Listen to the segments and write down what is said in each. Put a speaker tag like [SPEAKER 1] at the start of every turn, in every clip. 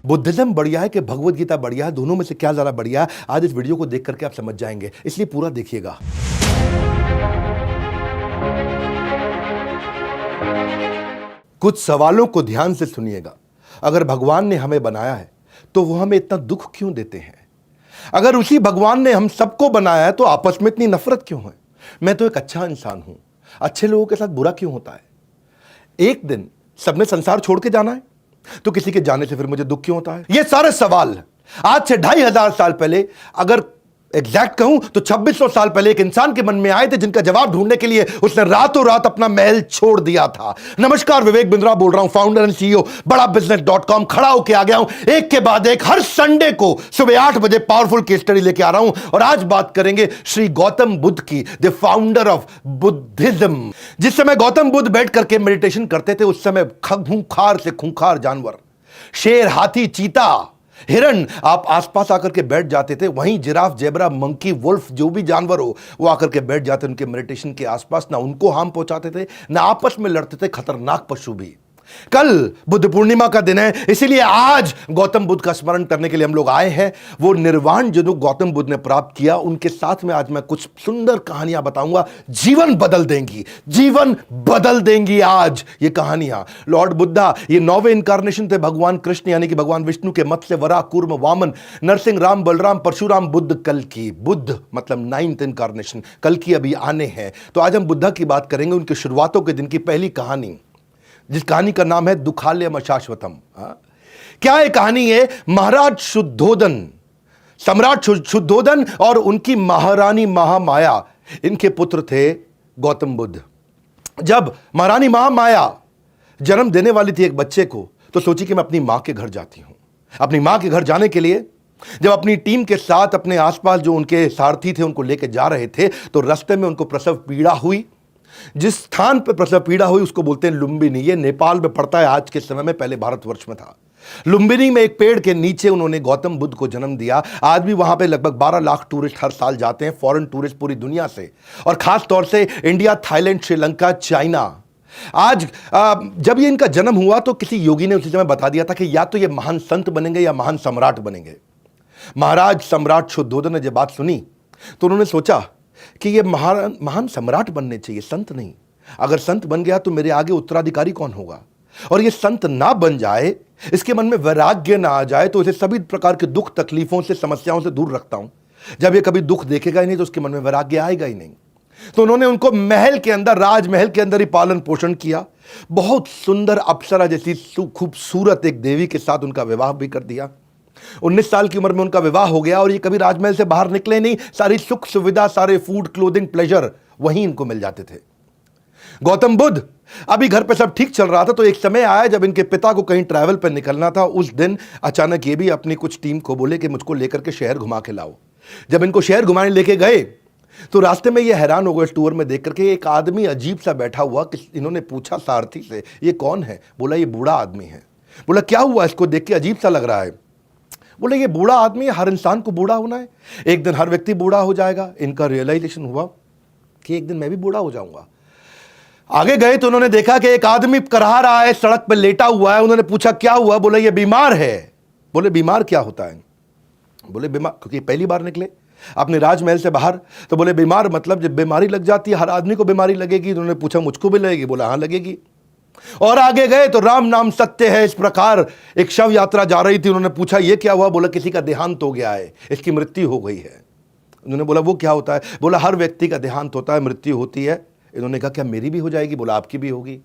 [SPEAKER 1] Buddhism बढ़िया है कि भगवत गीता बढ़िया है, दोनों में से क्या ज्यादा बढ़िया है, आज इस वीडियो को देख करके आप समझ जाएंगे, इसलिए पूरा देखिएगा। कुछ सवालों को ध्यान से सुनिएगा। अगर भगवान ने हमें बनाया है तो वो हमें इतना दुख क्यों देते हैं? अगर उसी भगवान ने हम सबको बनाया है तो आपस में इतनी नफरत क्यों है? मैं तो एक अच्छा इंसान हूं, अच्छे लोगों के साथ बुरा क्यों होता है? एक दिन सबने संसार छोड़ के जाना है, तो किसी के जाने से फिर मुझे दुख क्यों होता है? ये सारे सवाल आज से 2500 साल पहले, अगर एग्जैक्ट कहूं तो 2600 साल पहले एक इंसान के मन में आए थे, जिनका जवाब ढूंढने के लिए उसने रातों रात अपना महल छोड़ दिया था। नमस्कार, विवेक बिंद्रा बोल रहा हूं, फाउंडर एंड सीईओ बड़ा बिजनेस.com। खड़ा होके आ गया हूं एक के बाद एक, हर संडे को सुबह 8 बजे पावरफुल केस स्टडी लेके आ रहा हूं। और आज बात करेंगे श्री गौतम बुद्ध की, द फाउंडर ऑफ बुद्धिज्म। जिस समय गौतम बुद्ध बैठ करके मेडिटेशन करते थे, उस समय खूंखार से खूंखार जानवर, शेर, हाथी, चीता, हिरण आप आसपास आकर के बैठ जाते थे। वहीं जिराफ, जेबरा, मंकी, वुल्फ, जो भी जानवर हो वो आकर के बैठ जाते उनके मेडिटेशन के आसपास। ना उनको हार्म पहुंचाते थे, ना आपस में लड़ते थे खतरनाक पशु भी। कल बुद्ध पूर्णिमा का दिन है, इसीलिए आज गौतम बुद्ध का स्मरण करने के लिए हम लोग आए हैं। वो निर्वाण जो गौतम बुद्ध ने प्राप्त किया, उनके साथ में आज मैं कुछ सुंदर कहानियां बताऊंगा, जीवन बदल देंगी, जीवन बदल देंगी आज ये कहानियां। लॉर्ड बुद्धा ये 9वें इनकारनेशन थे भगवान कृष्ण यानी कि भगवान विष्णु के, मत्स्य, वराह, कूर्म, वामन, नरसिंह, राम, बलराम, परशुराम, बुद्ध, कल्कि। बुद्ध मतलब 9th इनकारनेशन, कल्कि अभी आने हैं। तो आज हम बुद्धा की बात करेंगे, उनकी शुरुआतों के दिन की पहली कहानी, जिस कहानी का नाम है दुखालयम अशाश्वतम। क्या ये कहानी है? महाराज शुद्धोदन, सम्राट शुद्धोदन और उनकी महारानी महामाया, इनके पुत्र थे गौतम बुद्ध। जब महारानी महामाया जन्म देने वाली थी एक बच्चे को, तो सोची कि मैं अपनी मां के घर जाती हूं। अपनी मां के घर जाने के लिए जब अपनी टीम के साथ अपने आसपास जो उनके सारथी थे उनको लेकर जा रहे थे, तो रास्ते में उनको प्रसव पीड़ा हुई। जिस स्थान पर प्रसव पीड़ा हुई उसको बोलते हैं लुम्बिनी। ये नेपाल में पड़ता है आज के समय में, पहले भारतवर्ष में था। लुम्बिनी में एक पेड़ के नीचे उन्होंने गौतम बुद्ध को जन्म दिया। आज भी वहां पे लगभग 12 लाख टूरिस्ट हर साल जाते हैं, फॉरेन टूरिस्ट पूरी दुनिया से, और खास तौर से इंडिया, थाईलैंड, श्रीलंका, चाइना। आज जब ये इनका जन्म हुआ तो किसी योगी ने उसी समय बता दिया था कि या तो ये महान संत बनेंगे या महान सम्राट बनेंगे। महाराज सम्राट शुद्धोदन ने जब बात सुनी तो उन्होंने सोचा कि ये महान सम्राट बनने चाहिए, संत नहीं। अगर संत बन गया तो मेरे आगे उत्तराधिकारी कौन होगा? और ये संत ना बन जाए, इसके मन में वैराग्य ना आ जाए, तो इसे सभी प्रकार के दुख, तकलीफों से, समस्याओं से दूर रखता हूं। जब ये कभी दुख देखेगा ही नहीं तो उसके मन में वैराग्य आएगा ही नहीं। तो उन्होंने उनको महल के अंदर, राजमहल के अंदर ही पालन पोषण किया। बहुत सुंदर अप्सरा जैसी खूबसूरत एक देवी के साथ उनका विवाह भी कर दिया। 19 साल की उम्र में उनका विवाह हो गया और ये कभी राजमहल से बाहर निकले नहीं। सारी सुख सुविधा, सारे फूड, क्लोथिंग, प्लेजर वहीं इनको मिल जाते थे। गौतम बुद्ध अभी घर पे सब ठीक चल रहा था, तो एक समय आया जब इनके पिता को कहीं ट्रैवल पर निकलना था। उस दिन अचानक ये भी अपनी कुछ टीम को बोले कि मुझको लेकर के शहर घुमा के लाओ। जब इनको शहर घुमाने लेके गए तो रास्ते में ये हैरान हो गए टूर में देख करके, एक आदमी अजीब सा बैठा हुआ। इन्होंने पूछा सारथी से, ये कौन है? बोला ये बूढ़ा आदमी है। बोला क्या हुआ, इसको देख के अजीब सा लग रहा है। बोले ये बूढ़ा आदमी है, हर इंसान को बूढ़ा होना है, एक दिन हर व्यक्ति बूढ़ा हो जाएगा। इनका रियलाइजेशन हुआ कि एक दिन मैं भी बूढ़ा हो जाऊंगा। आगे गए तो उन्होंने देखा कि एक आदमी कराह रहा है, सड़क पर लेटा हुआ है। उन्होंने पूछा क्या हुआ? बोले ये बीमार है। बोले बीमार क्या होता है? बोले बीमार, क्योंकि पहली बार निकले अपने राजमहल से बाहर, तो बोले बीमार मतलब जब बीमारी लग जाती है, हर आदमी को बीमारी लगेगी। उन्होंने पूछा मुझको भी लगेगी? बोला हाँ लगेगी। और आगे गए तो राम नाम सत्य है, इस प्रकार एक शव यात्रा जा रही थी। उन्होंने पूछा ये क्या हुआ? बोला किसी का देहांत हो गया है, इसकी मृत्यु हो गई है। उन्होंने बोला वो क्या होता है? बोला हर व्यक्ति का देहांत होता है, मृत्यु होती है। इन्होंने कहा क्या मेरी भी हो जाएगी? बोला आपकी भी होगी।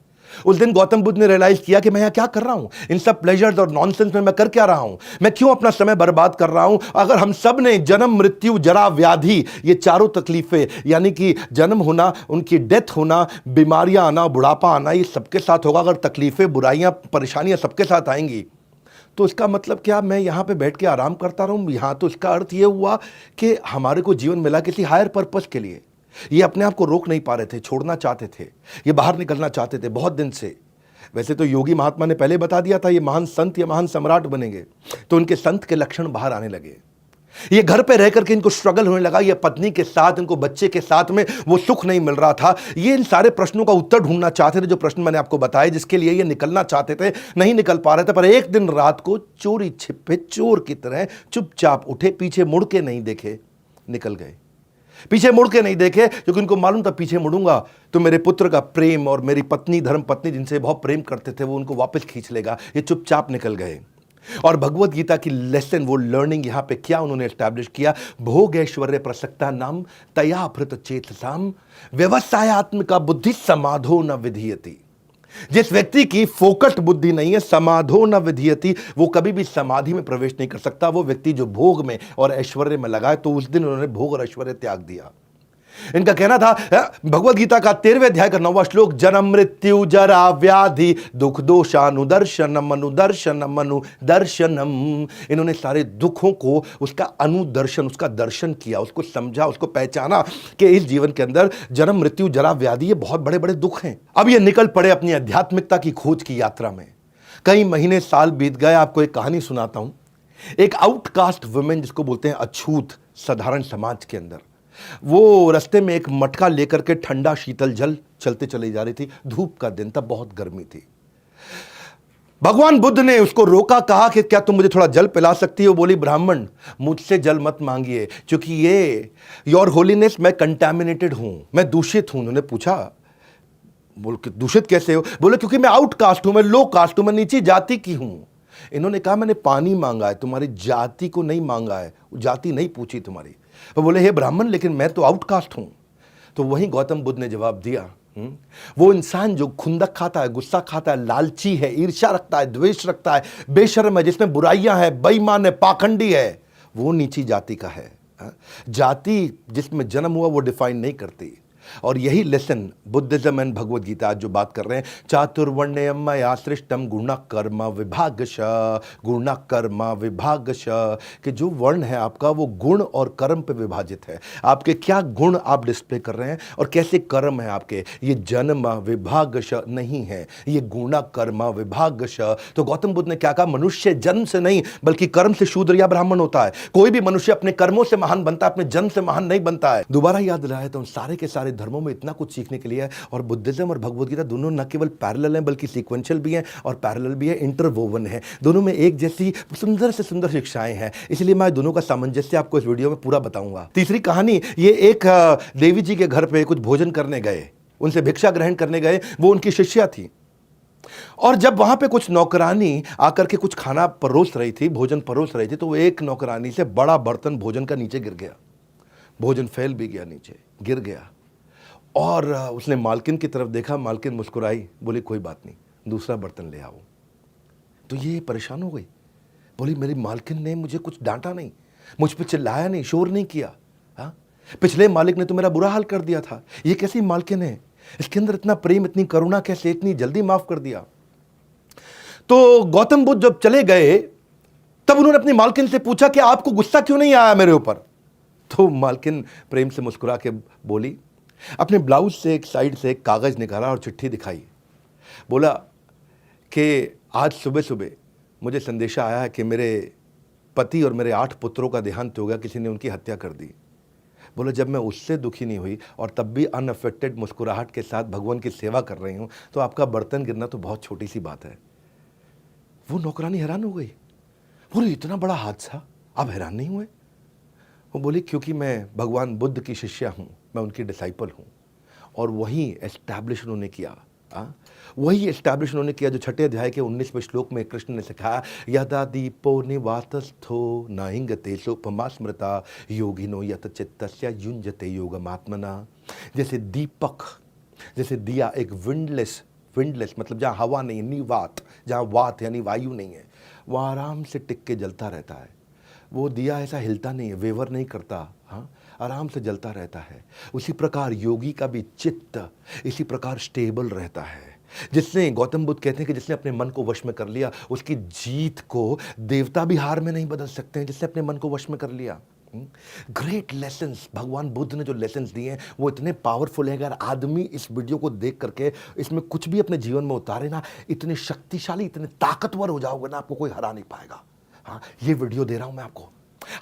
[SPEAKER 1] उस दिन गौतम बुद्ध ने रियलाइज किया कि मैं यहाँ क्या कर रहा हूं, इन सब प्लेजर्स और नॉनसेंस में मैं कर क्या रहा हूं, मैं क्यों अपना समय बर्बाद कर रहा हूं। अगर हम सब ने जन्म, मृत्यु, जरा, व्याधि, ये चारों तकलीफें, यानी कि जन्म होना, उनकी डेथ होना, बीमारियां आना, बुढ़ापा आना, ये सबके साथ होगा। अगर तकलीफें, बुराइयां, परेशानियां सबके साथ आएंगी तो इसका मतलब क्या मैं यहाँ पे बैठ के आराम करता रहूं? यहाँ तो इसका अर्थ ये हुआ कि हमारे को जीवन मिला किसी हायर पर्पस के लिए। ये अपने आप को रोक नहीं पा रहे थे, छोड़ना चाहते थे, ये बाहर निकलना चाहते थे बहुत दिन से। वैसे तो योगी महात्मा ने पहले बता दिया था ये महान संत या महान सम्राट बनेंगे, तो उनके संत के लक्षण बाहर आने लगे। ये घर पे रह करके इनको स्ट्रगल होने लगा, ये पत्नी के साथ, इनको बच्चे के साथ में वो सुख नहीं मिल रहा था। ये इन सारे प्रश्नों का उत्तर ढूंढना चाहते थे, जो प्रश्न मैंने आपको बताए, जिसके लिए ये निकलना चाहते थे, नहीं निकल पा रहे थे। पर एक दिन रात को चोरी छिपे चोर की तरह चुपचाप उठे, पीछे मुड़ के नहीं देखे, निकल गए। पीछे मुड़ के नहीं देखे, क्योंकि उनको मालूम था पीछे मुड़ूंगा तो मेरे पुत्र का प्रेम और मेरी पत्नी, धर्म पत्नी जिनसे बहुत प्रेम करते थे, वो उनको वापस खींच लेगा। ये चुपचाप निकल गए। और भगवत गीता की लेसन, वो लर्निंग यहां पे क्या उन्होंने एस्टैब्लिश किया, भोग ऐश्वर्य प्रसक्ता नाम तया भृत चेतसाम व्यवसायत्मिका बुद्धि समाधो न विधीयति। जिस व्यक्ति की फोकस्ड बुद्धि नहीं है, समाधो न विधीयति, वो कभी भी समाधि में प्रवेश नहीं कर सकता। वो व्यक्ति जो भोग में और ऐश्वर्य में लगा है, तो उस दिन उन्होंने भोग और ऐश्वर्य त्याग दिया। इनका कहना था, भगवत गीता का 13वें अध्याय का 9वां श्लोक, जन्म मृत्यु जरा व्याधि दुख दोषानुदर्शनम अनुदर्शनम अनुदर्शनम। इन्होंने सारे दुखों को, उसका अनुदर्शन, उसका दर्शन किया, उसको समझा, उसको पहचाना कि इस जीवन के अंदर जन्म मृत्यु जरा व्याधि, ये बहुत बड़े बड़े दुख हैं। अब ये निकल पड़े अपनी आध्यात्मिकता की खोज की यात्रा में। कई महीने साल बीत गए। आपको एक कहानी सुनाता हूं। एक आउटकास्ट वुमेन, जिसको बोलते हैं अछूत साधारण समाज के अंदर, वो रास्ते में एक मटका लेकर के ठंडा शीतल जल चलते चली जा रही थी। धूप का दिन था, बहुत गर्मी थी। भगवान बुद्ध ने उसको रोका, कहा कि क्या तुम मुझे थोड़ा जल पिला सकती हो? बोली, ब्राह्मण मुझसे जल मत मांगिए, क्योंकि ये योर होलीनेस, मैं कंटामिनेटेड हूं, मैं दूषित हूं। उन्होंने पूछा, बोल के दूषित कैसे हो? बोले, क्योंकि मैं आउटकास्ट हूं, मैं लो कास्ट हूं, मैं नीची जाति की हूं। इन्होंने कहा, मैंने पानी मांगा है, तुम्हारी जाति को नहीं मांगा है, जाति नहीं पूछी तुम्हारी। वो बोले, हे ब्राह्मण, लेकिन मैं तो आउटकास्ट हूं। तो वहीं गौतम बुद्ध ने जवाब दिया, वो इंसान जो खुंदक खाता है, गुस्सा खाता है, लालची है, ईर्ष्या रखता है, द्वेष रखता है, बेशर्म है, जिसमें बुराइयां हैं, बेईमान है, पाखंडी है, वो नीची जाति का है। जाति जिसमें जन्म हुआ वो डिफाइन नहीं करती। और यही lesson Buddhism and Bhagavad Gita आज जो बात कर रहे हैं, चातुर्वर्ण्यम मया सृष्टम गुण कर्म विभागश, गुण कर्म विभागश, कि जो वर्ण है आपका वो गुण और कर्म पे विभाजित है। आपके क्या गुण आप डिस्प्ले कर रहे हैं और कैसे कर्म है आपके, ये जन्म विभागश नहीं है, ये गुण कर्म विभागश। तो गौतम बुद्ध ने क्या कहा, मनुष्य जन्म से नहीं बल्कि कर्म से शूद्र या ब्राह्मण होता है। कोई भी मनुष्य अपने कर्मों से महान बनता है, अपने जन्म से महान नहीं बनता है। दोबारा याद दिलाया तो सारे के सारे धर्मों में इतना कुछ सीखने के लिए है। और बुद्धिज्म और भगवत गीता दोनों न केवल पैरेलल हैं बल्कि सीक्वेंशियल भी हैं और पैरेलल भी है, इंटरवोवन है। दोनों में एक जैसी सुंदर से सुंदर शिक्षाएं हैं। इसलिए मैं दोनों का सामंजस्य आपको इस वीडियो में पूरा बताऊंगा। तीसरी कहानी, ये एक देवी जी के घर पे कुछ भोजन करने गए, उनसे भिक्षा ग्रहण करने गए। वो उनकी शिष्या थी। और जब वहां पे कुछ नौकरानी आकर के कुछ खाना परोस रही थी, भोजन परोस रही थी, तो वो एक नौकरानी से बड़ा बर्तन भोजन का नीचे गिर गया। भोजन फैल भी गया, नीचे गिर गया। और उसने मालकिन की तरफ देखा, मालकिन मुस्कुराई, बोली कोई बात नहीं, दूसरा बर्तन ले आओ। तो ये परेशान हो गई, बोली मेरी मालकिन ने मुझे कुछ डांटा नहीं, मुझ पे चिल्लाया नहीं, शोर नहीं किया। हाँ, पिछले मालिक ने तो मेरा बुरा हाल कर दिया था, ये कैसी मालकिन है, इसके अंदर इतना प्रेम, इतनी करुणा कैसे, इतनी जल्दी माफ कर दिया। तो गौतम बुद्ध जब चले गए तब उन्होंने अपनी मालकिन से पूछा कि आपको गुस्सा क्यों नहीं आया मेरे ऊपर? तो मालकिन प्रेम से मुस्कुरा के बोली, अपने ब्लाउज से एक साइड से एक कागज निकाला और चिट्ठी दिखाई। बोला कि आज सुबह सुबह मुझे संदेशा आया है कि मेरे पति और मेरे 8 पुत्रों का देहांत हो गया, किसी ने उनकी हत्या कर दी। बोला जब मैं उससे दुखी नहीं हुई और तब भी अनअफेक्टेड मुस्कुराहट के साथ भगवान की सेवा कर रही हूं, तो आपका बर्तन गिरना तो बहुत छोटी सी बात है। वो नौकरानी हैरान हो गई, बोले इतना बड़ा हादसा, आप हैरान नहीं हुए? वो बोली क्योंकि मैं भगवान बुद्ध की शिष्या हूँ, मैं उनकी डिसाइपल हूँ। और वही एस्टैब्लिश उन्होंने किया, वही एस्टैब्लिश उन्होंने किया जो 6 अध्याय के 19वें श्लोक में कृष्ण ने सिखाया, यदा दीपो निवातस्थो नाहिंगते सोपमा स्मृता योगिनो यत चित्तस्य युञ्जते योगमात्मना। जैसे दीपक, जैसे दिया एक विंडलेस मतलब जहाँ हवा नहीं है, निवात, जहाँ वात यानी वायु नहीं है, वहाँ आराम से टिक के जलता रहता है। वो दिया ऐसा हिलता नहीं है, वेवर नहीं करता, हाँ, आराम से जलता रहता है। उसी प्रकार योगी का भी चित्त इसी प्रकार स्टेबल रहता है। जिसने, गौतम बुद्ध कहते हैं कि जिसने अपने मन को वश में कर लिया, उसकी जीत को देवता भी हार में नहीं बदल सकते हैं, जिसने अपने मन को वश में कर लिया। ग्रेट लेसन्स, भगवान बुद्ध ने जो लेसन्स दिए हैं वो इतने पावरफुल है। अगर आदमी इस वीडियो को देख करके इसमें कुछ भी अपने जीवन में उतारे ना, इतने शक्तिशाली, इतने ताकतवर हो जाओगे ना, आपको कोई हरा नहीं पाएगा। हाँ, ये वीडियो दे रहा हूं मैं आपको,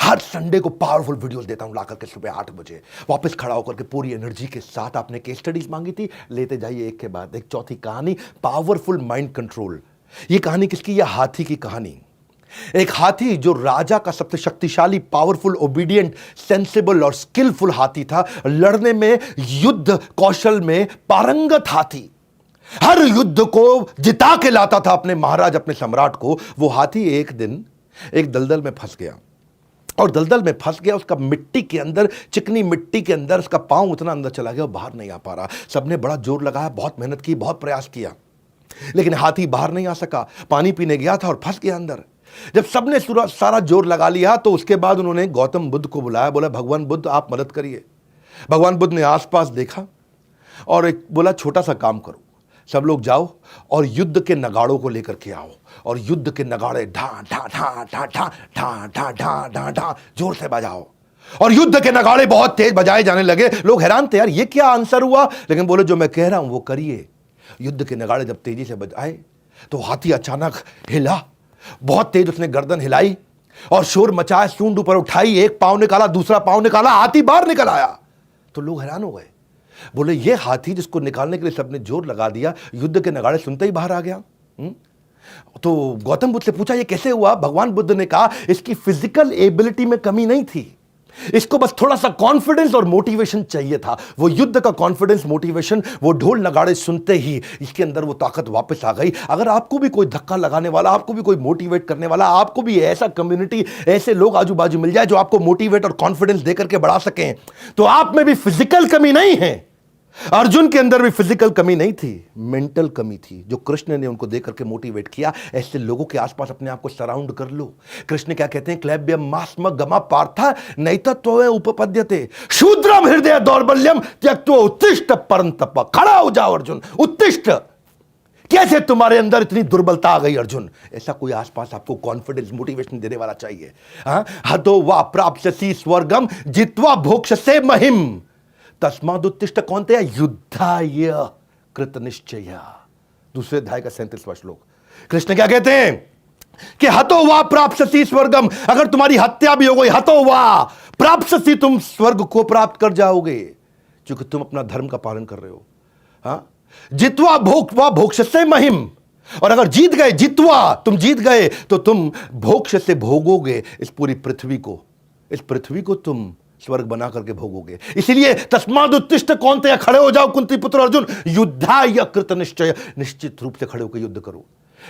[SPEAKER 1] हर संडे को पावरफुल वीडियोस देता हूं ला करके सुबह 8 बजे, वापस खड़ा होकर के पूरी एनर्जी के साथ। आपने केस स्टडीज मांगी थी, लेते जाइए एक के बाद एक। चौथी कहानी, पावरफुल माइंड कंट्रोल। ये कहानी किसकी? यह हाथी की कहानी। एक हाथी जो राजा का सबसे शक्तिशाली, पावरफुल, ओबीडियंट, सेंसिबल और स्किलफुल हाथी था, लड़ने में, युद्ध कौशल में पारंगत हाथी, हर युद्ध को जिता के लाता था अपने महाराज, अपने सम्राट को। वो हाथी एक दिन एक दलदल में फंस गया, और दलदल में फंस गया। उसका मिट्टी के अंदर, चिकनी मिट्टी के अंदर उसका पांव उतना अंदर चला गया और बाहर नहीं आ पा रहा। सबने बड़ा जोर लगाया, बहुत मेहनत की, बहुत प्रयास किया, लेकिन हाथी बाहर नहीं आ सका। पानी पीने गया था और फंस गया अंदर। जब सबने सारा जोर लगा लिया तो उसके बाद उन्होंने गौतम बुद्ध को बुलाया, बोला भगवान बुद्ध आप मदद करिए। भगवान बुद्ध ने आसपास देखा और एक बोला छोटा सा काम करो, सब लोग जाओ और युद्ध के नगाड़ों को लेकर के आओ, और युद्ध के नगाड़े ढा ढा ढा ढा ढा ढा ढा ढा ढा ढा जोर से बजाओ। और युद्ध के नगाड़े बहुत तेज बजाए जाने लगे। लोग हैरान थे, यार ये क्या आंसर हुआ? लेकिन बोले जो मैं कह रहा हूं वो करिए। युद्ध के नगाड़े जब तेजी से बजाए तो हाथी अचानक हिला, बहुत तेज उसने गर्दन हिलाई और शोर मचाया, सूंड ऊपर उठाई, एक पांव निकाला, दूसरा पांव निकाला, हाथी बाहर निकल आया। तो लोग हैरान हो गए, बोले ये हाथी जिसको निकालने के लिए सबने जोर लगा दिया, युद्ध के नगाड़े सुनते ही बाहर आ गया। तो गौतम बुद्ध से पूछा ये कैसे हुआ? भगवान बुद्ध ने कहा इसकी फिजिकल एबिलिटी में कमी नहीं थी, इसको बस थोड़ा सा कॉन्फिडेंस और मोटिवेशन चाहिए था। वो युद्ध का कॉन्फिडेंस, मोटिवेशन, वो ढोल नगाड़े सुनते ही इसके अंदर वो ताकत वापस आ गई। अगर आपको भी कोई धक्का लगाने वाला, आपको भी कोई मोटिवेट करने वाला, आपको भी ऐसा कम्युनिटी, ऐसे लोग आजू बाजू मिल जाए जो आपको मोटिवेट और कॉन्फिडेंस देकर के बढ़ा सकें, तो आप में भी फिजिकल कमी नहीं है। अर्जुन के अंदर भी फिजिकल कमी नहीं थी, मेंटल कमी थी, जो कृष्ण ने उनको देकर के मोटिवेट किया। ऐसे लोगों के आसपास अपने आप को सराउंड कर लो। कृष्ण क्या कहते हैं? क्लैब्यम मास्म गमा पार्था नैतत्व उपपद्यते शूद्रम हृदय दौर्बल्यम त्यक्त्वा उत्तिष्ठ परंतप। खड़ा हो जाओ अर्जुन, उत्तिष्ठ। कैसे तुम्हारे अंदर इतनी दुर्बलता आ गई अर्जुन? ऐसा कोई आसपास आपको कॉन्फिडेंस, मोटिवेशन देने वाला चाहिए। हतो वा प्राप्स्यसि स्वर्गम जित्वा भोक्ष्यसे महिम तस्मादुत्तिष्ठ। कौन थे? युद्धाय कृत निश्चय। दूसरे अध्याय का 37वां श्लोक। कृष्ण क्या कहते हैं कि हतो वा प्राप्स्यसि स्वर्गम, अगर तुम्हारी हत्या भी हो गई, हतो वा प्राप्स्यसि, तुम स्वर्ग को प्राप्त कर जाओगे, क्योंकि तुम अपना धर्म का पालन कर रहे हो। जित्वा भोक्ष्यसे महिम, और अगर जीत गए, जित्वा तुम जीत गए, तो तुम भोक्ष से भोगोगे इस पूरी पृथ्वी को, इस पृथ्वी को तुम स्वर्ग बना करके भोगोगे। इसलिए तस्माद उत्तिष्ठ, कौन थे? खड़े हो जाओ कुंती पुत्र अर्जुन, युद्धाय कृत निश्चय, निश्चित रूप से खड़े होकर युद्ध करो।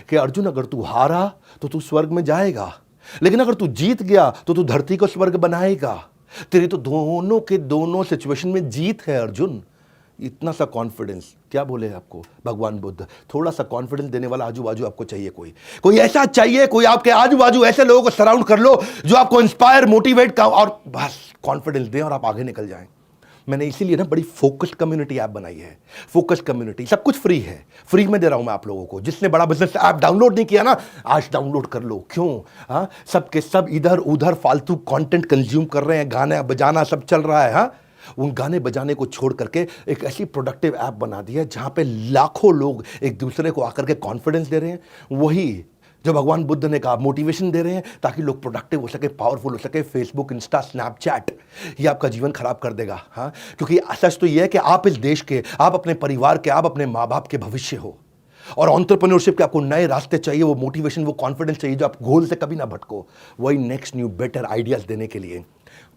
[SPEAKER 1] कि अर्जुन अगर तू हारा तो तू स्वर्ग में जाएगा, लेकिन अगर तू जीत गया तो तू धरती को स्वर्ग बनाएगा। तेरी तो दोनों के दोनों सिचुएशन में जीत है अर्जुन। इतना सा कॉन्फिडेंस, क्या बोले आपको भगवान बुद्ध? थोड़ा सा कॉन्फिडेंस देने वाला आजू बाजू आपको चाहिए, कोई ऐसा चाहिए, कोई आपके आजू बाजू ऐसे लोगों को सराउंड कर लो जो आपको इंस्पायर, मोटिवेट का और बस कॉन्फिडेंस दें और आप आगे निकल जाएं। मैंने इसीलिए ना बड़ी फोकस्ड कम्युनिटी ऐप बनाई है। फोकस्ड कम्युनिटी, सब कुछ फ्री है, फ्री में दे रहा हूं मैं आप लोगों को। जिसने बड़ा बिजनेस ऐप डाउनलोड नहीं किया ना, आज डाउनलोड कर लो। क्यों? सबके सब इधर उधर फालतू कंटेंट कंज्यूम कर रहे हैं, गाना बजाना सब चल रहा है। उन गाने बजाने को छोड़ करके एक ऐसी प्रोडक्टिव ऐप बना दी है जहां पे लाखों लोग एक दूसरे को आकर के कॉन्फिडेंस दे रहे हैं। वही जो भगवान बुद्ध ने कहा, मोटिवेशन दे रहे हैं ताकि लोग प्रोडक्टिव हो सके, पावरफुल हो सके। फेसबुक, इंस्टा, स्नैपचैट ये आपका जीवन खराब कर देगा। क्योंकि सच तो ये है कि आप इस देश के, आप अपने परिवार के, आप अपने माँ बाप के भविष्य हो। और एंटरप्रेन्योरशिप के आपको नए रास्ते चाहिए, वो मोटिवेशन, वो कॉन्फिडेंस चाहिए जो आप गोल से कभी ना भटको। वही नेक्स्ट न्यू बेटर आइडियाज देने के लिए।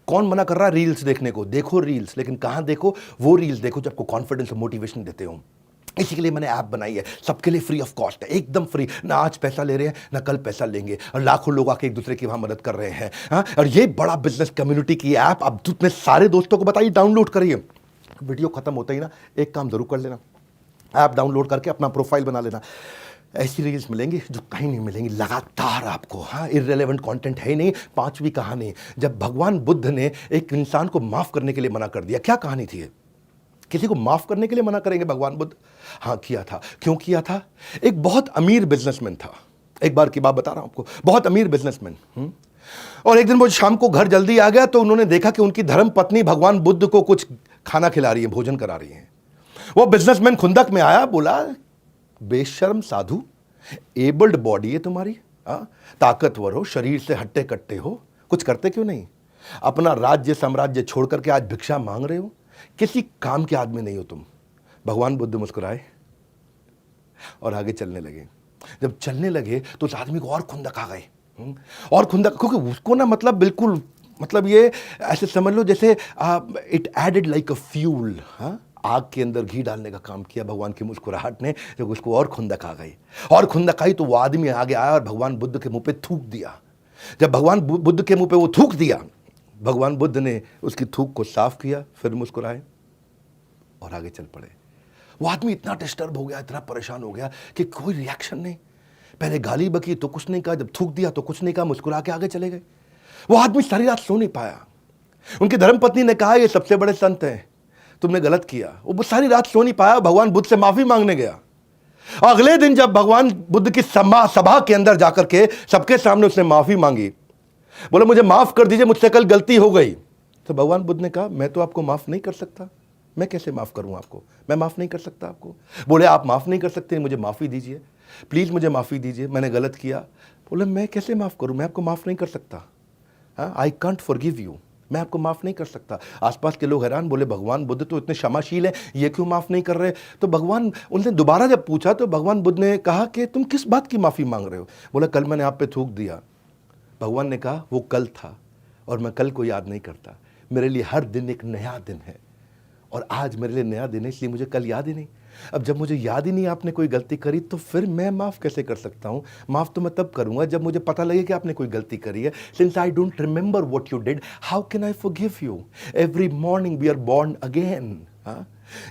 [SPEAKER 1] कौन मना कर रहा है रील्स देखने को? देखो रील्स, लेकिन कहां देखो? वो रील्स देखो जो आपको कॉन्फिडेंस और मोटिवेशन देते हो। इसी के लिए मैंने ऐप बनाई है, सबके लिए फ्री ऑफ कॉस्ट है, एकदम फ्री। ना आज पैसा ले रहे हैं, ना कल पैसा लेंगे, और लाखों लोग आके एक दूसरे की वहां मदद कर रहे हैं। और ये बड़ा बिजनेस कम्युनिटी की ऐप आप अपने सारे दोस्तों को बताइए, डाउनलोड करिए। वीडियो खत्म होता ही ना एक काम जरूर कर लेना, ऐप डाउनलोड करके अपना प्रोफाइल बना लेना। ऐसी रील्स मिलेंगी जो कहीं नहीं मिलेंगी लगातार आपको। इररिलेवेंट कंटेंट है ही नहीं। 5वीं कहानी, जब भगवान बुद्ध ने एक इंसान को माफ करने के लिए मना कर दिया, क्या कहानी थी? किसी को माफ करने के लिए मना करेंगे भगवान बुद्ध? किया था। क्यों किया था? एक बहुत अमीर बिजनेसमैन था, एक बार की बात बता रहा हूं आपको, बहुत अमीर बिजनेसमैन। और एक दिन वो शाम को घर जल्दी आ गया तो उन्होंने देखा कि उनकी धर्म पत्नी भगवान बुद्ध को कुछ खाना खिला रही है, भोजन करा रही है। वो बिजनेसमैन खुंदक में आया, बोला बेशर्म साधु, एबल्ड बॉडी है तुम्हारी, ताकतवर हो, शरीर से हट्टे कट्टे हो, कुछ करते क्यों नहीं? अपना राज्य साम्राज्य छोड़ करके आज भिक्षा मांग रहे हो, किसी काम के आदमी नहीं हो तुम। भगवान बुद्ध मुस्कुराए और आगे चलने लगे। जब चलने लगे तो उस आदमी को और खुंदक आ गए, और खुंदक, क्योंकि उसको ना मतलब बिल्कुल मतलब ये ऐसे समझ लो जैसे it added like a fuel, आग के अंदर घी डालने का काम किया भगवान की मुस्कुराहट ने। जब उसको और खुंदक आ गई, और खुंदक आई तो वो आदमी आगे आया और भगवान बुद्ध के मुंह पे थूक दिया। जब भगवान बुद्ध के मुंह पे वो थूक दिया, भगवान बुद्ध ने उसकी थूक को साफ किया, फिर मुस्कुराए और आगे चल पड़े। वो आदमी इतना डिस्टर्ब हो गया, इतना परेशान हो गया कि कोई रिएक्शन नहीं। पहले गाली बकी तो कुछ नहीं कहा, जब थूक दिया तो कुछ नहीं कहा, मुस्कुरा के आगे चले गए। वो आदमी सारी रात सो नहीं पाया। उनकी धर्मपत्नी ने कहा ये सबसे बड़े संत हैं, तुमने गलत किया। वो सारी रात सो नहीं पाया, भगवान बुद्ध से माफी मांगने गया। अगले दिन जब भगवान बुद्ध की सभा के अंदर जाकर के सबके सामने उसने माफी मांगी, बोले मुझे माफ कर दीजिए, मुझसे कल गलती हो गई। तो भगवान बुद्ध ने कहा मैं तो आपको माफ नहीं कर सकता, मैं कैसे माफ करूं आपको, मैं माफ नहीं कर सकता आपको। बोले आप माफ नहीं कर सकते, मुझे माफी दीजिए, प्लीज मुझे माफी दीजिए, मैंने गलत किया। बोले मैं कैसे माफ करूं, मैं आपको माफ नहीं कर सकता, आई कांट फॉरगिव यू, मैं आपको माफ नहीं कर सकता। आसपास के लोग हैरान, बोले भगवान बुद्ध तो इतने क्षमाशील हैं, ये क्यों माफ नहीं कर रहे। तो भगवान, उनसे दोबारा जब पूछा तो भगवान बुद्ध ने कहा कि तुम किस बात की माफी मांग रहे हो। बोला कल मैंने आप पे थूक दिया। भगवान ने कहा वो कल था और मैं कल को याद नहीं करता, मेरे लिए हर दिन एक नया दिन है, और आज मेरे लिए नया दिन है, इसलिए मुझे कल याद ही नहीं। अब जब मुझे याद ही नहीं आपने कोई गलती करी, तो फिर मैं माफ़ कैसे कर सकता हूँ। माफ़ तो मैं तब करूँगा जब मुझे पता लगे कि आपने कोई गलती करी है। Since I don't remember what you did, how can I forgive you. Every morning we are born again.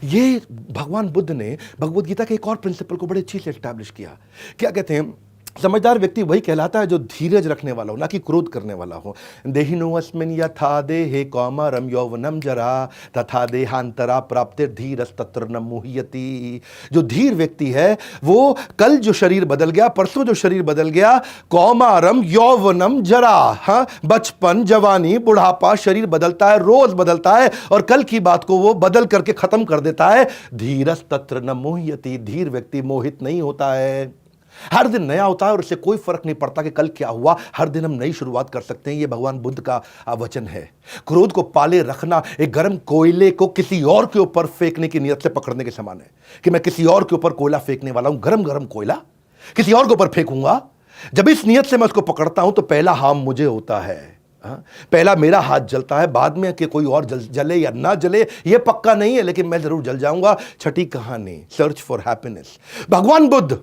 [SPEAKER 1] ये भगवान बुद्ध ने भगवद गीता के एक और प्रिंसिपल को बड़े अच्छी से एस्टैब्लिश किया। क्या कहते हैं, समझदार व्यक्ति वही कहलाता है जो धीरज रखने वाला हो, ना कि क्रोध करने वाला हो। देहिनो अस्मिन् यथा देहे कौमारम यौवनम जरा तथा देहांतरा प्राप्ति धीरस तत्र न मुह्यति। जो धीर व्यक्ति है वो कल जो शरीर बदल गया, परसों जो शरीर बदल गया, कौमारम यौवनम जरा, बचपन जवानी बुढ़ापा शरीर बदलता है, रोज बदलता है, और कल की बात को वो बदल करके खत्म कर देता है। धीरस तत्र न मुह्यति, धीर व्यक्ति मोहित नहीं होता है। हर दिन नया होता है और इससे कोई फर्क नहीं पड़ता कि कल क्या हुआ, हर दिन हम नई शुरुआत कर सकते हैं। ये भगवान बुद्ध का वचन है। क्रोध को पाले रखना एक गर्म कोयले को किसी और के ऊपर फेंकने की नियत से पकड़ने के समान है कि मैं किसी और के ऊपर कोयला फेंकने वाला हूं, गरम गरम कोयला किसी और के ऊपर फेंकूंगा। जब इस नियत से मैं उसको पकड़ता हूं तो पहला हार्म मुझे होता है, पहला मेरा हाथ जलता है, बाद में कि कोई और जले या ना जले ये पक्का नहीं है, लेकिन मैं जरूर जल जाऊंगा। छठी कहानी, सर्च फॉर हैप्पीनेस। भगवान बुद्ध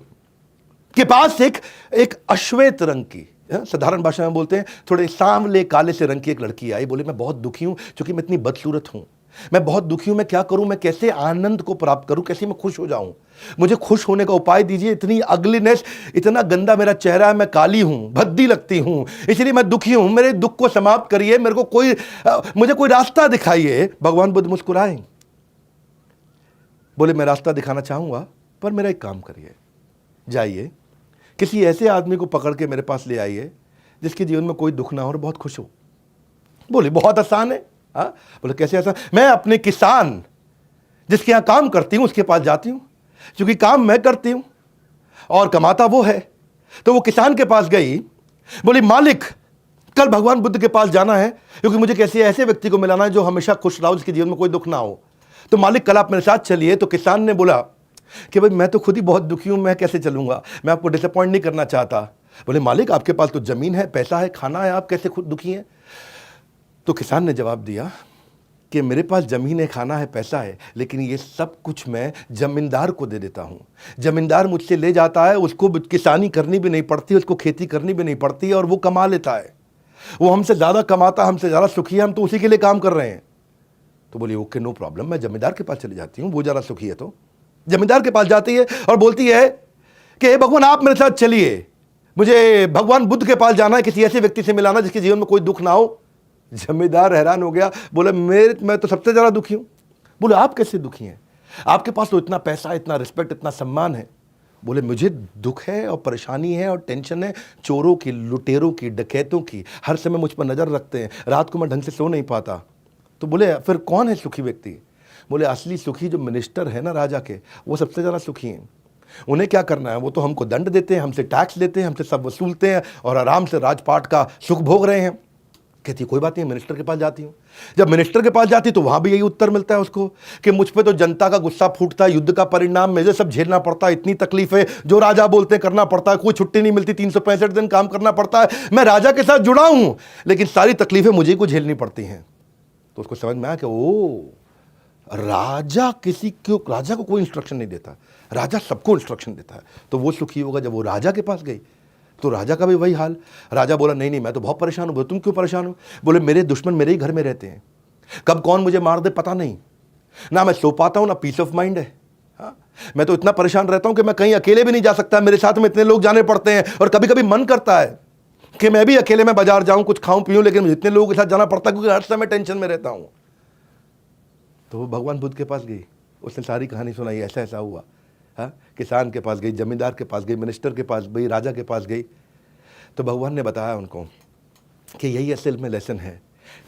[SPEAKER 1] के पास एक अश्वेत रंग की, साधारण भाषा में बोलते हैं थोड़े सांवले काले से रंग की एक लड़की आई। बोले मैं बहुत दुखी हूं क्योंकि मैं इतनी बदसूरत हूं, मैं बहुत दुखी हूं, मैं क्या करूं, मैं कैसे आनंद को प्राप्त करूं, कैसे मैं खुश हो जाऊं, मुझे खुश होने का उपाय दीजिए। इतनी अगलीनेस, इतना गंदा मेरा चेहरा है, मैं काली हूं, भद्दी लगती हूं, इसलिए मैं दुखी हूं, मेरे दुख को समाप्त करिए, मेरे को मुझे कोई रास्ता दिखाइए। भगवान बुद्ध मुस्कुराए, बोले मैं रास्ता दिखाना चाहूंगा, पर मेरा एक काम करिए, जाइए किसी ऐसे आदमी को पकड़ के मेरे पास ले आइए जिसके जीवन में कोई दुख ना हो और बहुत खुश हो। बोले बहुत आसान है। बोले कैसे आसान? मैं अपने किसान जिसके यहां काम करती हूं उसके पास जाती हूं, क्योंकि काम मैं करती हूं और कमाता वो है। तो वो किसान के पास गई, बोली मालिक कल भगवान बुद्ध के पास जाना है क्योंकि मुझे किसी ऐसे व्यक्ति को मिलाना है जो हमेशा खुश रहा, जिसके जीवन में कोई दुख ना हो। तो मालिक कल आप मेरे साथ चलिए। तो किसान ने बोला कि भाई मैं तो खुद ही बहुत दुखी हूं, मैं कैसे चलूंगा, मैं आपको डिसअपॉइंट नहीं करना चाहता। बोले मालिक आपके पास तो जमीन है, पैसा है, खाना है, आप कैसे खुद दुखी हैं। तो किसान ने जवाब दिया कि मेरे पास जमीन है, खाना है, पैसा है, लेकिन ये सब कुछ मैं जमींदार को दे देता हूं। जमींदार मुझसे ले जाता है, उसको किसानी करनी भी नहीं पड़ती, उसको खेती करनी भी नहीं पड़ती और वो कमा लेता है। वो हमसे ज़्यादा कमाता, हमसे ज़्यादा सुखी है, हम तो उसी के लिए काम कर रहे हैं। तो बोली ओके नो प्रॉब्लम, मैं जमींदार के पास चली जाती हूँ, वो ज़्यादा सुखी है। तो जमींदार के पास जाती है और बोलती है कि भगवान आप मेरे साथ चलिए, मुझे भगवान बुद्ध के पास जाना है, किसी ऐसे व्यक्ति से मिलाना जिसके जीवन में कोई दुख ना हो। जमींदार हैरान हो गया, बोले मैं तो सबसे ज़्यादा दुखी हूँ। बोले आप कैसे दुखी हैं, आपके पास तो इतना पैसा, इतना रिस्पेक्ट, इतना सम्मान है। बोले मुझे दुख है और परेशानी है और टेंशन है, चोरों की, लुटेरों की, डकैतों की, हर समय मुझ पर नज़र रखते हैं, रात को मैं ढंग से सो नहीं पाता। तो बोले फिर कौन है सुखी व्यक्ति। बोले असली सुखी जो मिनिस्टर है ना राजा के, वो सबसे ज़्यादा सुखी हैं। उन्हें क्या करना है, वो तो हमको दंड देते हैं, हमसे टैक्स लेते हैं, हमसे सब वसूलते हैं और आराम से राजपाट का सुख भोग रहे हैं। कहती है कोई बात नहीं, मिनिस्टर के पास जाती हूँ। जब मिनिस्टर के पास जाती तो वहां भी यही उत्तर मिलता है उसको कि मुझ पे तो जनता का गुस्सा फूटता है, युद्ध का परिणाम मुझे सब झेलना पड़ता है, इतनी तकलीफ है, जो राजा बोलते हैं करना पड़ता है, कोई छुट्टी नहीं मिलती, 365 दिन काम करना पड़ता है, मैं राजा के साथ जुड़ा हूं लेकिन सारी तकलीफें मुझे को झेलनी पड़ती हैं। तो उसको समझ में आया कि ओ, राजा राजा को कोई इंस्ट्रक्शन नहीं देता, राजा सबको इंस्ट्रक्शन देता है। तो वो सुखी होगा। जब वो राजा के पास गई तो राजा का भी वही हाल। राजा बोला नहीं नहीं मैं तो बहुत परेशान हूं। बोले तुम क्यों परेशान हो? बोले मेरे दुश्मन मेरे ही घर में रहते हैं, कब कौन मुझे मार दे पता नहीं, ना मैं सो पाता हूं ना पीस ऑफ माइंड है। हाँ? मैं तो इतना परेशान रहता हूं कि मैं कहीं अकेले भी नहीं जा सकता, मेरे साथ में इतने लोग जाने पड़ते हैं और कभी कभी मन करता है कि मैं भी अकेले में बाजार जाऊं, कुछ खाऊं पीऊं, लेकिन इतने लोगों के साथ जाना पड़ता है क्योंकि हर समय टेंशन में रहता हूं। तो वो भगवान बुद्ध के पास गई, उसने सारी कहानी सुनाई, ऐसा ऐसा हुआ। हाँ, किसान के पास गई, जमींदार के पास गई, मिनिस्टर के पास गई, राजा के पास गई। तो भगवान ने बताया उनको कि यही असल में लेसन है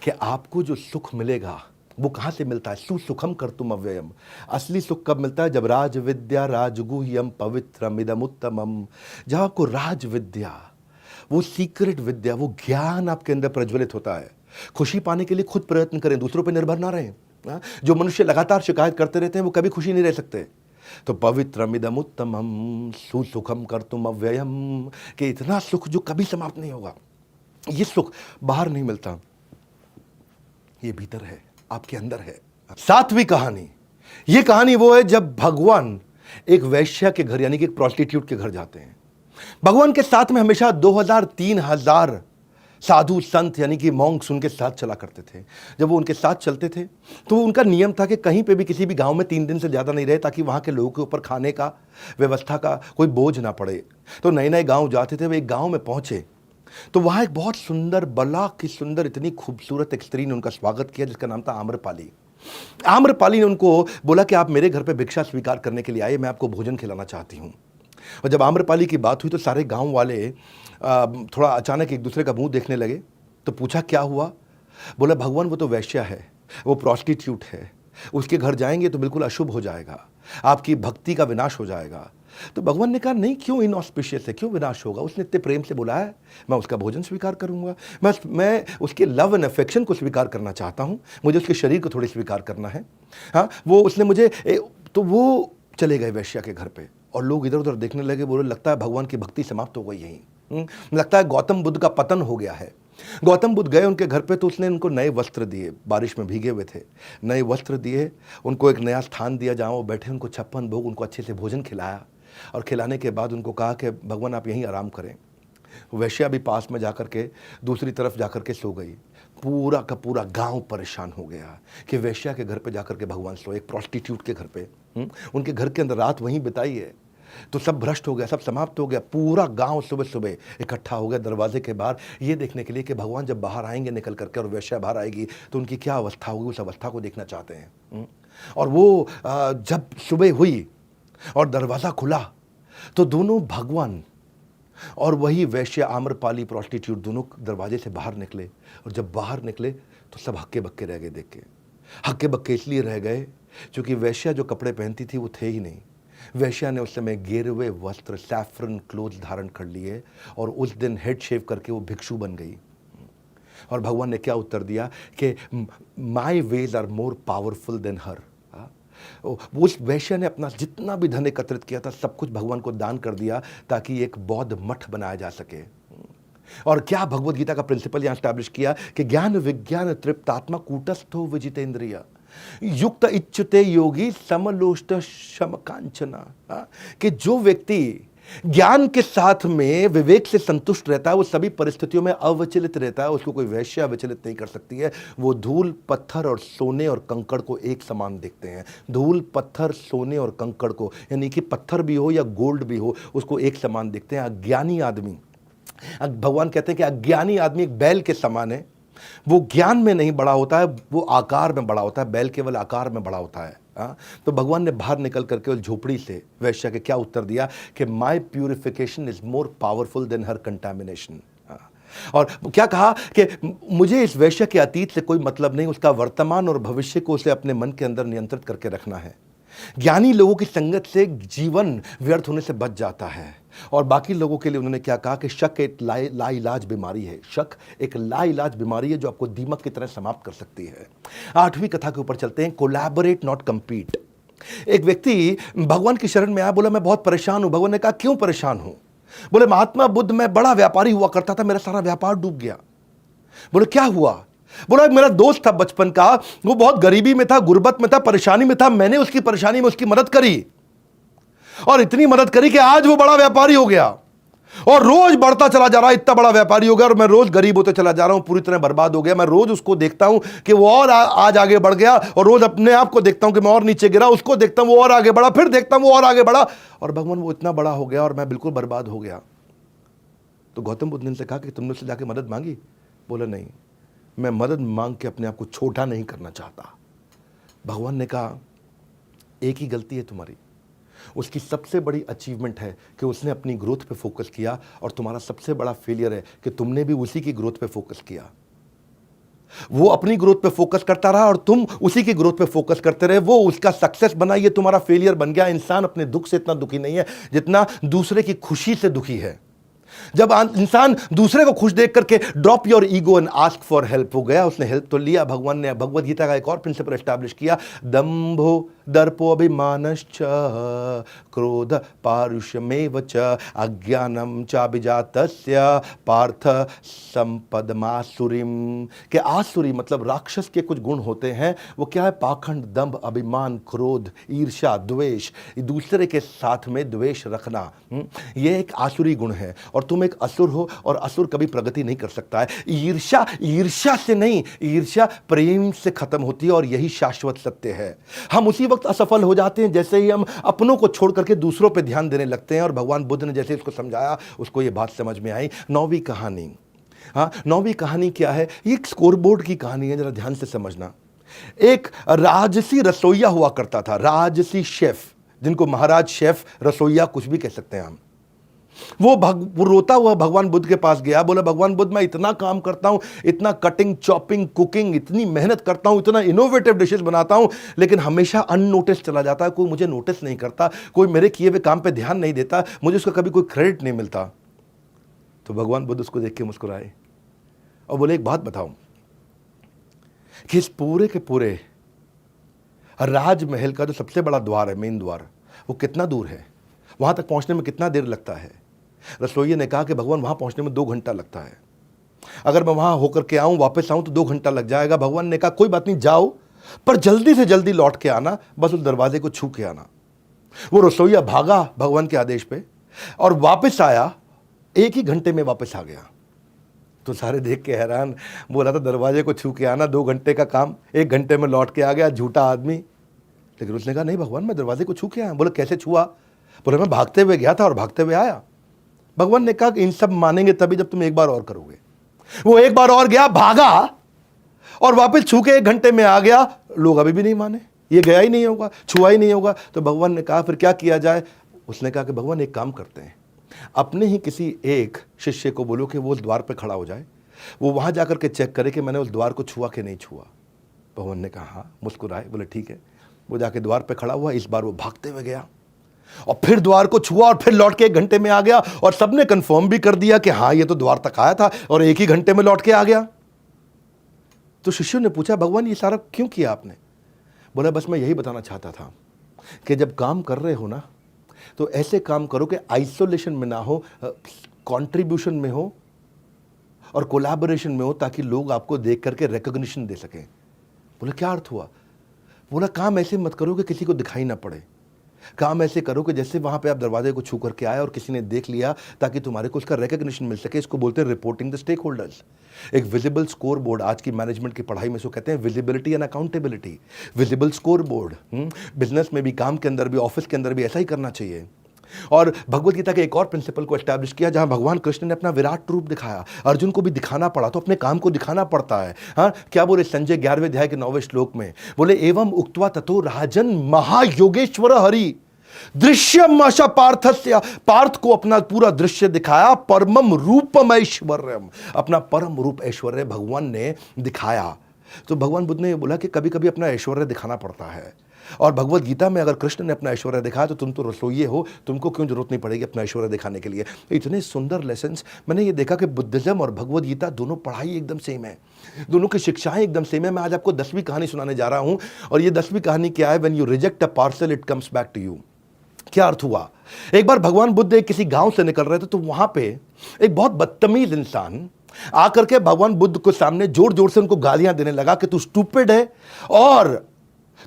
[SPEAKER 1] कि आपको जो सुख मिलेगा वो कहाँ से मिलता है? सुसुखम कर्तुम अव्ययम। असली सुख कब मिलता है? जब राज विद्या राजगुह्यम पवित्रम इदम उत्तमम। जब आपको राज विद्या, वो सीक्रेट विद्या, वो ज्ञान आपके अंदर प्रज्वलित होता है। खुशी पाने के लिए खुद प्रयत्न करें, दूसरों पर निर्भर ना रहें। जो मनुष्य लगातार शिकायत करते रहते हैं वो कभी खुशी नहीं रह सकते। तो पवित्रमिदम उत्तमम सुसुखम कर्तुम अव्ययम, कि इतना सुख जो कभी समाप्त नहीं होगा। ये सुख बाहर नहीं मिलता, ये भीतर है, आपके अंदर है। सातवीं कहानी, ये कहानी वो है जब भगवान एक वैश्या के घर यानी कि एक प्रोस्टिट्यूट के घर जाते हैं। भगवान के साथ में हमेशा 2000-3000 साधु संत यानी कि मॉन्क्स उनके साथ चला करते थे। जब वो उनके साथ चलते थे तो उनका नियम था कि कहीं पे भी किसी भी गांव में 3 दिन से ज़्यादा नहीं रहे, ताकि वहाँ के लोगों के ऊपर खाने का व्यवस्था का कोई बोझ ना पड़े। तो नए नए गांव जाते थे। वे एक गांव में पहुँचे तो वहाँ एक बहुत सुंदर, बला की सुंदर, इतनी खूबसूरत एक स्त्री ने उनका स्वागत किया जिसका नाम था आम्रपाली। आम्रपाली ने उनको बोला कि आप मेरे घर पर भिक्षा स्वीकार करने के लिए आए, मैं आपको भोजन खिलाना चाहती हूँ। और जब आम्रपाली की बात हुई तो सारे गांव वाले थोड़ा अचानक एक दूसरे का मुंह देखने लगे। तो पूछा क्या हुआ? बोला भगवान वो तो वैश्या है, वो प्रोस्टिट्यूट है, उसके घर जाएंगे तो बिल्कुल अशुभ हो जाएगा, आपकी भक्ति का विनाश हो जाएगा। तो भगवान ने कहा नहीं, क्यों इनऑस्पिशियस है, क्यों विनाश होगा? उसने इतने प्रेम से बोला है, मैं उसका भोजन स्वीकार करूंगा। मैं उसके लव एंड अफेक्शन को स्वीकार करना चाहता हूं, मुझे उसके शरीर को थोड़ी स्वीकार करना है। हाँ, वो उसने मुझे तो वो चले गए वैश्या के घर पे और लोग इधर उधर देखने लगे। बोले लगता है भगवान की भक्ति समाप्त हो गई यहीं, लगता है गौतम बुद्ध का पतन हो गया है। गौतम बुद्ध गए उनके घर पे तो उसने उनको नए वस्त्र दिए, बारिश में भीगे हुए थे, नए वस्त्र दिए, उनको एक नया स्थान दिया जहाँ वो बैठे, उनको 56 भोग, उनको अच्छे से भोजन खिलाया और खिलाने के बाद उनको कहा कि भगवान आप यहीं आराम करें। वैश्या भी पास में जाकर के दूसरी तरफ जाकर के सो गई। पूरा का पूरा गांव परेशान हो गया कि वैश्या के घर पे जाकर के भगवान सोए, एक प्रोस्टिट्यूट के घर पे। उनके घर के अंदर रात वहीं बिताई है। तो सब भ्रष्ट हो गया, सब समाप्त हो गया। पूरा गांव सुबह सुबह इकट्ठा हो गया दरवाजे के बाहर ये देखने के लिए कि भगवान जब बाहर आएंगे निकल करके और वैश्या बाहर आएगी तो उनकी क्या अवस्था होगी, उस अवस्था को देखना चाहते हैं। और वो जब सुबह हुई और दरवाज़ा खुला तो दोनों भगवान और वही वैश्य आम्रपाली प्रोस्टिट्यूट दोनों दरवाजे से बाहर निकले। और जब बाहर निकले तो सब हक्के बक्के रह गए। देख के हक्के बक्के इसलिए रह गए क्योंकि वैश्या जो कपड़े पहनती थी वो थे ही नहीं। वैश्या ने उस समय गेरुए वस्त्र, सैफरन क्लोथ धारण कर लिए और उस दिन हेड शेव करके वो भिक्षु बन गई। और भगवान ने क्या उत्तर दिया कि my wage are more powerful than her. उस वैश्य ने अपना जितना भी धन एकत्रित किया था सब कुछ भगवान को दान कर दिया ताकि एक बौद्ध मठ बनाया जा सके। और क्या भगवत गीता का प्रिंसिपल यहां स्टैब्लिश किया कि ज्ञान विज्ञान तृप्तात्मा कूटस्थो विजितेंद्रिय युक्त इच्छते योगी समलोष्ट शम कांचना। कि जो व्यक्ति ज्ञान के साथ में विवेक से संतुष्ट रहता है वो सभी परिस्थितियों में अविचलित रहता है, उसको कोई वैश्य अविचलित नहीं कर सकती है। वो धूल पत्थर और सोने और कंकड़ को एक समान देखते हैं। धूल पत्थर सोने और कंकड़ को, यानी कि पत्थर भी हो या गोल्ड भी हो, उसको एक समान देखते हैं। अज्ञानी आदमी, भगवान कहते हैं कि अज्ञानी आदमी एक बैल के समान है। वो ज्ञान में नहीं बड़ा होता है, वो आकार में बड़ा होता है। बैल केवल आकार में बड़ा होता है। तो भगवान ने बाहर निकल करके उस झोपड़ी से वैश्या के क्या उत्तर दिया कि my purification is more powerful than her contamination. और क्या कहा कि मुझे इस वैश्य के अतीत से कोई मतलब नहीं, उसका वर्तमान और भविष्य को उसे अपने मन के अंदर नियंत्रित करके रखना है। ज्ञानी लोगों की संगत से जीवन व्यर्थ होने से बच जाता है। और बाकी लोगों के लिए उन्होंने क्या कहा कि शक एक लाइलाज बीमारी है। शक एक लाइलाज बीमारी है जो आपको दीमक की तरह समाप्त कर सकती है। 8वीं कथा के ऊपर चलते हैं, कोलैबोरेट नॉट कंपीट। एक व्यक्ति भगवान की शरण में आया, बोला मैं बहुत परेशान हूं। भगवान ने कहा क्यों परेशान हूं? बोले महात्मा बुद्ध, मैं बड़ा व्यापारी हुआ करता था, मेरा सारा व्यापार डूब गया। बोले क्या हुआ? बोला मेरा दोस्त था बचपन का, वो बहुत गरीबी में था, गुर्बत में था, परेशानी में था, मैंने उसकी परेशानी में उसकी मदद करी और इतनी मदद करी कि आज वो बड़ा व्यापारी हो गया और रोज बढ़ता चला जा रहा है, इतना बड़ा व्यापारी हो गया और मैं रोज गरीब होते चला जा रहा हूं, पूरी तरह बर्बाद हो गया। मैं रोज उसको देखता हूं कि वो और आज आगे बढ़ गया और रोज अपने आप को देखता हूं कि मैं और नीचे गिरा, उसको देखता हूं वो और आगे बढ़ा, फिर देखता हूं वो और आगे बढ़ा और भगवान वो इतना बड़ा हो गया और मैं बिल्कुल बर्बाद हो गया। तो गौतम बुद्ध ने उनसे कहा कि तुमने उससे जाके मदद मांगी? बोला नहीं, मैं मदद मांग के अपने आप को छोटा नहीं करना चाहता। भगवान ने कहा एक ही गलती है तुम्हारी, उसकी सबसे बड़ी अचीवमेंट है कि उसने अपनी ग्रोथ पे फोकस किया और तुम्हारा सबसे बड़ा फेलियर है कि तुमने भी उसी की ग्रोथ पे फोकस किया। वो अपनी ग्रोथ पे फोकस करता रहा और तुम उसी की ग्रोथ पे फोकस करते रहे। वो उसका सक्सेस बना, ये तुम्हारा फेलियर बन गया। इंसान अपने दुख से इतना दुखी नहीं है जितना दूसरे की खुशी से दुखी है। जब इंसान दूसरे को खुश देख करके drop your ego and ask for help हो गया, उसने हेल्प तो लिया। भगवान ने भगवद गीता का एक और प्रिंसिपल एस्टैब्लिश किया, दंभो दर्पो अभिमानश्च क्रोध पारुष्यमेव च अज्ञानम चाभिजातस्य पार्थ संपदमासुरीम। के आसुरी मतलब राक्षस के कुछ गुण होते हैं। वो क्या है? पाखंड, दंभ, अभिमान, क्रोध, ईर्ष्या, द्वेष, दूसरे के साथ में द्वेष रखना, ये एक आसुरी गुण है। और तुम एक असुर हो और असुर कभी प्रगति नहीं कर सकता है। ईर्ष्या, ईर्ष्या से नहीं, ईर्ष्या प्रेम से खत्म होती है और यही शाश्वत सत्य है। हम उसी वक्त असफल हो जाते हैं जैसे ही हम अपनों को छोड़ करके दूसरों पे ध्यान देने लगते हैं। और भगवान बुद्ध ने जैसे इसको समझाया, उसको ये बात समझ में आई। 9वीं कहानी, हाँ 9वीं कहानी क्या है? ये एक स्कोरबोर्ड की कहानी है, जरा ध्यान से समझना। एक राजसी रसोइया हुआ करता था, राजसी शेफ, जिनको महाराज शेफ, रसोइया कुछ भी कह सकते हैं हम। वो रोता हुआ भगवान बुद्ध के पास गया, बोला भगवान बुद्ध मैं इतना काम करता हूं, इतना कटिंग, चॉपिंग, कुकिंग, इतनी मेहनत करता हूं, इतना इनोवेटिव डिशेस बनाता हूं, लेकिन हमेशा अननोटिस चला जाता है। कोई मुझे नोटिस नहीं करता, कोई मेरे किए हुए काम पे ध्यान नहीं देता, मुझे उसका कभी कोई क्रेडिट नहीं मिलता। तो भगवान बुद्ध उसको देख के मुस्कुराए और बोले एक बात बताओ कि इस पूरे के पूरे राजमहल का जो सबसे बड़ा द्वार है, मेन द्वार, वो कितना दूर है? वहां तक पहुंचने में कितना देर लगता है? रसोइये ने कहा कि भगवान वहां पहुंचने में 2 घंटा लगता है। अगर मैं वहां होकर के आऊं, वापस आऊं तो 2 घंटा लग जाएगा। भगवान ने कहा कोई बात नहीं, जाओ पर जल्दी से जल्दी लौट के आना, बस उस दरवाजे को छू के आना। वो रसोइया भागा भगवान के आदेश पे और वापस आया, 1 ही घंटे में वापस आ गया। तो सारे देख के हैरान, बोला था दरवाजे को छू के आना, 2 घंटे का काम 1 घंटे में लौट के आ गया, झूठा आदमी। लेकिन उसने कहा नहीं भगवान, मैं दरवाजे को छू के आया। बोले कैसे छुआ? बोले मैं भागते हुए गया था और भागते हुए आया। भगवान ने कहा कि इन सब मानेंगे तभी जब तुम एक बार और करोगे। वो एक बार और गया, भागा और वापस छू के 1 घंटे में आ गया। लोग अभी भी नहीं माने, ये गया ही नहीं होगा, छुआ ही नहीं होगा। तो भगवान ने कहा फिर क्या किया जाए? उसने कहा कि भगवान एक काम करते हैं, अपने ही किसी एक शिष्य को बोलो कि वो उस द्वार पर खड़ा हो जाए, वो वहां जाकर के चेक करे कि मैंने उस द्वार को छुआ कि नहीं छुआ। भगवान ने कहा हाँ, मुस्कुराए, बोले ठीक है। वो जाके द्वार पे खड़ा हुआ, इस बार वो भागते हुए गया और फिर द्वार को छुआ और फिर लौट के 1 घंटे में आ गया। और सबने कंफर्म भी कर दिया कि हाँ ये तो द्वार तक आया था और 1 ही घंटे में लौट के आ गया। तो शिष्यों ने पूछा भगवान ये सारा क्यों किया आपने? बोला बस मैं यही बताना चाहता था कि जब काम कर रहे हो ना, तो ऐसे काम करो कि आइसोलेशन में ना हो, कंट्रीब्यूशन में हो और कोलैबोरेशन में हो, ताकि लोग आपको देख करके रिकॉग्निशन दे सकें। बोला क्या अर्थ हुआ? बोला काम ऐसे मत करो कि किसी को दिखाई ना पड़े, काम ऐसे करो कि जैसे वहां पे आप दरवाजे को छू करके आए और किसी ने देख लिया, ताकि तुम्हारे को उसका रिकॉग्निशन मिल सके। इसको बोलते हैं रिपोर्टिंग द स्टेक होल्डर्स। एक विजिबल स्कोर बोर्ड, आज की मैनेजमेंट की पढ़ाई में इसको कहते हैं visibility and accountability. Visible score board business में भी, काम के अंदर भी, ऑफिस के अंदर भी ऐसा ही करना चाहिए। और भगवद गीता के एक और प्रिंसिपल को एस्टैब्लिश किया, जहां भगवान कृष्ण ने अपना विराट रूप दिखाया। अर्जुन को भी दिखाना पड़ा तो अपने काम को दिखाना पड़ता है। हाँ क्या बोले संजय 11वें अध्याय के 9वें श्लोक में? बोले एवं उक्त्वा ततो राजन महायोगेश्वर हरि दृश्यम आशा पार्थस्य। पार्थ को अपना पूरा दृश्य दिखाया, परमम रूपम ऐश्वर्यम, अपना परम रूप ऐश्वर्य भगवान ने दिखाया। तो भगवान बुद्ध ने बोला कि कभी कभी अपना ऐश्वर्य दिखाना पड़ता है। और भगवत गीता में अगर कृष्ण ने अपना ऐश्वर्य दिखाया तो तुम तो रसोइये हो, तुमको क्यों जरूरत नहीं पड़ेगी अपना ऐश्वर्य दिखाने के लिए। इतने सुंदर लेसन्स। मैंने ये देखा कि बुद्धिज्म और भगवत गीता दोनों पढ़ाई एकदम सेम है, दोनों की शिक्षाएं एकदम सेम है। मैं आज आपको 10वीं कहानी सुनाने जा रहा हूं, और ये 10वीं कहानी क्या है? When you reject a parcel it comes back to you. क्या अर्थ हुआ? एक बार भगवान बुद्ध एक किसी गांव से निकल रहे थे, तो वहां पे एक बहुत बदतमीज इंसान आकर के भगवान बुद्ध को सामने जोर जोर से उनको गालियां देने लगा कि तू स्टूपिड है और